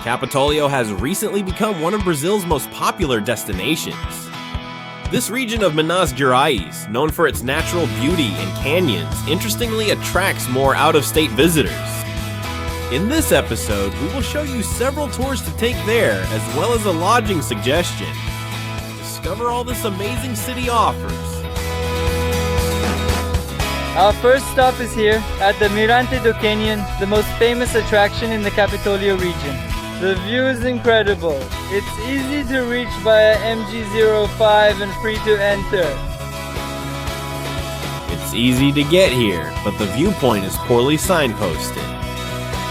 Capitolio has recently become one of Brazil's most popular destinations. This region of Minas Gerais, known for its natural beauty and canyons, interestingly attracts more out-of-state visitors. In this episode, we will show you several tours to take there, as well as a lodging suggestion. Discover all this amazing city offers. Our first stop is here at the Mirante do Cânion, the most famous attraction in the Capitolio region. The view is incredible. It's easy to reach via MG05 and free to enter. It's easy to get here, but the viewpoint is poorly signposted.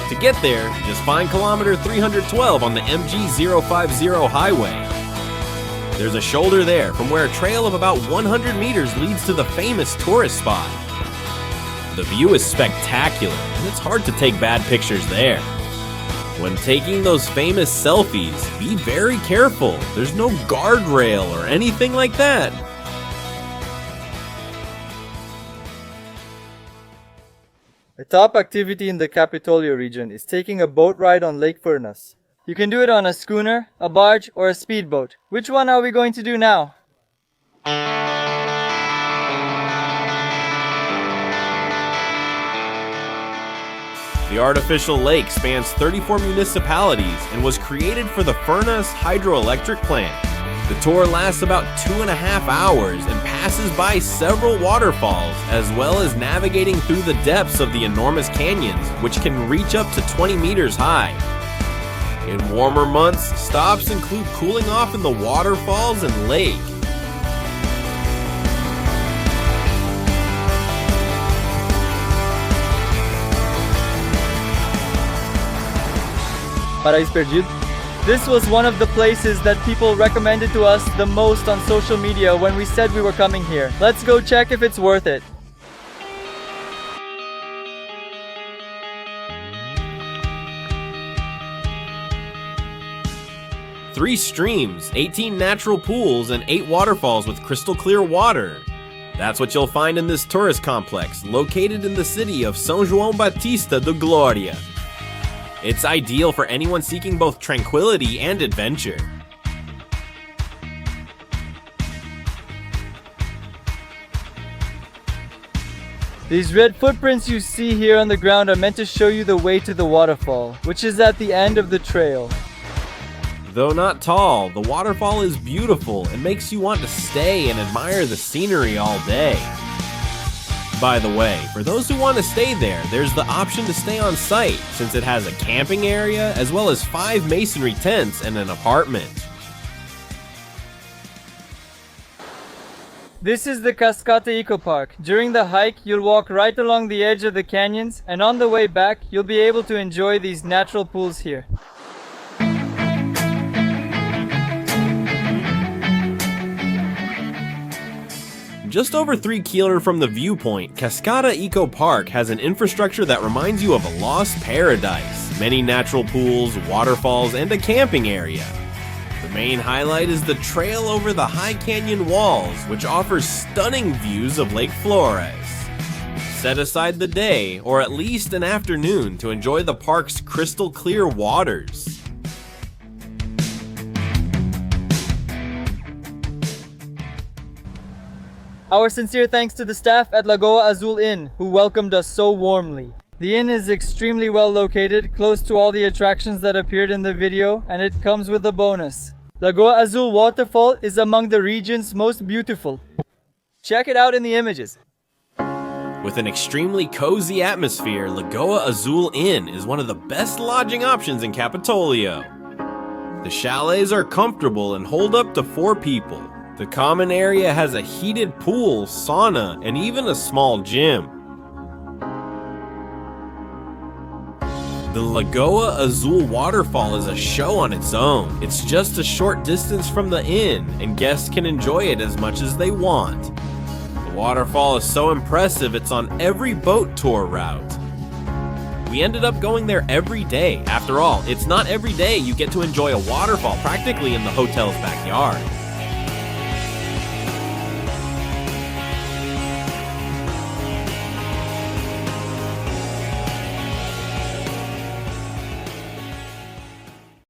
To get there, just find kilometer 312 on the MG050 highway. There's a shoulder there from where a trail of about 100 meters leads to the famous tourist spot. The view is spectacular, and it's hard to take bad pictures there. When taking those famous selfies, be very careful. There's no guardrail or anything like that. A top activity in the Capitolio region is taking a boat ride on Lake Furnas. You can do it on a schooner, a barge, or a speedboat. Which one are we going to do now? The artificial lake spans 34 municipalities and was created for the Furnas hydroelectric plant. The tour lasts about 2.5 hours and passes by several waterfalls, as well as navigating through the depths of the enormous canyons, which can reach up to 20 meters high. In warmer months, stops include cooling off in the waterfalls and lake. Paraiso Perdido. This was one of the places that people recommended to us the most on social media when we said we were coming here. Let's go check if it's worth it. Three streams, 18 natural pools, and 8 waterfalls with crystal clear water. That's what you'll find in this tourist complex, located in the city of São João Batista do Glória. It's ideal for anyone seeking both tranquility and adventure. These red footprints you see here on the ground are meant to show you the way to the waterfall, which is at the end of the trail. Though not tall, the waterfall is beautiful and makes you want to stay and admire the scenery all day. By the way, for those who want to stay there, there's the option to stay on site, since it has a camping area as well as 5 masonry tents and an apartment. This is the Cascata Eco Park. During the hike, you'll walk right along the edge of the canyons, and on the way back, you'll be able to enjoy these natural pools here. Just over 3 km from the viewpoint, Cascata Eco Park has an infrastructure that reminds you of a lost paradise. Many natural pools, waterfalls, and a camping area. The main highlight is the trail over the high canyon walls, which offers stunning views of Lake Flores. Set aside the day, or at least an afternoon, to enjoy the park's crystal clear waters. Our sincere thanks to the staff at Lagoa Azul Inn, who welcomed us so warmly. The inn is extremely well located, close to all the attractions that appeared in the video, and it comes with a bonus. Lagoa Azul Waterfall is among the region's most beautiful. Check it out in the images. With an extremely cozy atmosphere, Lagoa Azul Inn is one of the best lodging options in Capitolio. The chalets are comfortable and hold up to 4 people. The common area has a heated pool, sauna, and even a small gym. The Lagoa Azul waterfall is a show on its own. It's just a short distance from the inn, and guests can enjoy it as much as they want. The waterfall is so impressive, it's on every boat tour route. We ended up going there every day. After all, it's not every day you get to enjoy a waterfall practically in the hotel's backyard.